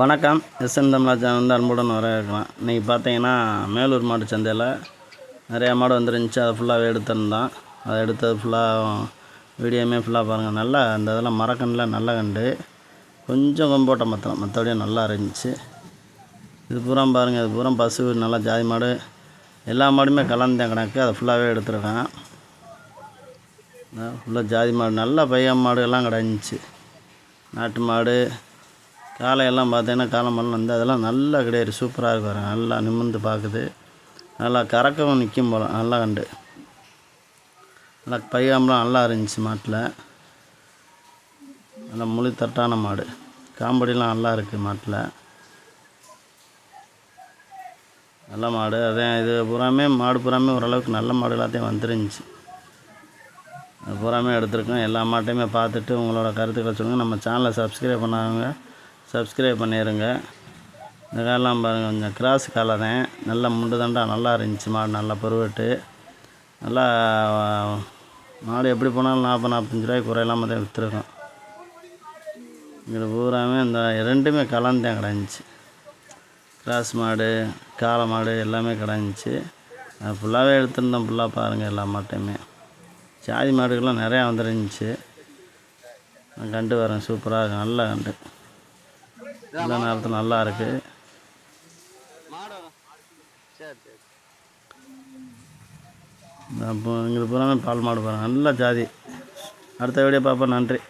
வணக்கம். எஸ்என் தமிழாச்சா வந்து அன்புடன் வரவேற்கலாம். இன்றைக்கி பார்த்தீங்கன்னா மேலூர் மாட்டு சந்தையில் நிறையா மாடு வந்துருந்துச்சு. அதை ஃபுல்லாகவே எடுத்திருந்தோம். அதை எடுத்தது ஃபுல்லாக வீடியோமே ஃபுல்லாக பாருங்கள். நல்லா அந்த இதெல்லாம் மரக்கண்டில் நல்ல கண்டு கொஞ்சம் கொம்போட்ட மற்றபடியே நல்லா இருந்துச்சு. இது பூரா பாருங்கள். இது பூரா பசு நல்லா ஜாதி மாடு எல்லா மாடுமே கலந்தேன் கணக்கு. அதை ஃபுல்லாகவே எடுத்துருக்கேன். ஃபுல்லாக ஜாதி மாடு நல்லா பையன் மாடு எல்லாம் கிடந்துச்சு. நாட்டு மாடு காலையெல்லாம் பார்த்தீங்கன்னா காலமெல்லாம் வந்து அதெல்லாம் நல்லா கிடையாது. சூப்பராக இருக்கு பாருங்க. நல்லா நிமிர்ந்து பார்க்குது. நல்லா கறக்கவும் நிற்கும் போல். நல்லா கண்டு நல்லா பையாம்பலாம் நல்லா இருந்துச்சு. மாட்டில் நல்லா முழு தட்டான மாடு. காம்படிலாம் நல்லா இருக்குது மாட்டில். நல்ல மாடு. அதே இது பூராமே மாடு பூராமே ஓரளவுக்கு நல்ல மாடு எல்லாத்தையும் வந்துருந்துச்சு. அது பூராமே எடுத்துருக்கோம். எல்லா மாட்டையுமே பார்த்துட்டு உங்களோட கருத்துக்களை சொல்லுங்கள். நம்ம சேனலை சப்ஸ்கிரைப் பண்ணாதவங்க சப்ஸ்கிரைப் பண்ணிடுங்க. இந்த காலெலாம் பாருங்கள், கொஞ்சம் கிராஸ் காலை தான். நல்லா முண்டு தண்டா நல்லா இருந்துச்சு. மாடு நல்லா பருவட்டு. நல்லா மாடு எப்படி போனாலும் 40-45 ரூபாய்க்கு குறையில்லாமல் தான் விற்றுருக்கோம். இங்கே பூராமே இந்த ரெண்டுமே கலந்தேன் கிடந்துச்சு. கிராஸ் மாடு காளை மாடு எல்லாமே கிடந்துச்சு. அது ஃபுல்லாகவே எடுத்துருந்தோம். ஃபுல்லாக பாருங்கள் எல்லா மாட்டையுமே. ஜாதி மாடுகள்லாம் நிறையா வந்துருந்துச்சு. கண்டு வரேன். சூப்பராக இருக்குது. நல்ல கண்டு எல்லா நேரத்தில் நல்லா இருக்குது. அப்போ எங்களுக்கு பூராமே பால் மாடு பாருங்கள். நல்ல ஜாதி. அடுத்த வீடியோ பார்ப்போம். நன்றி.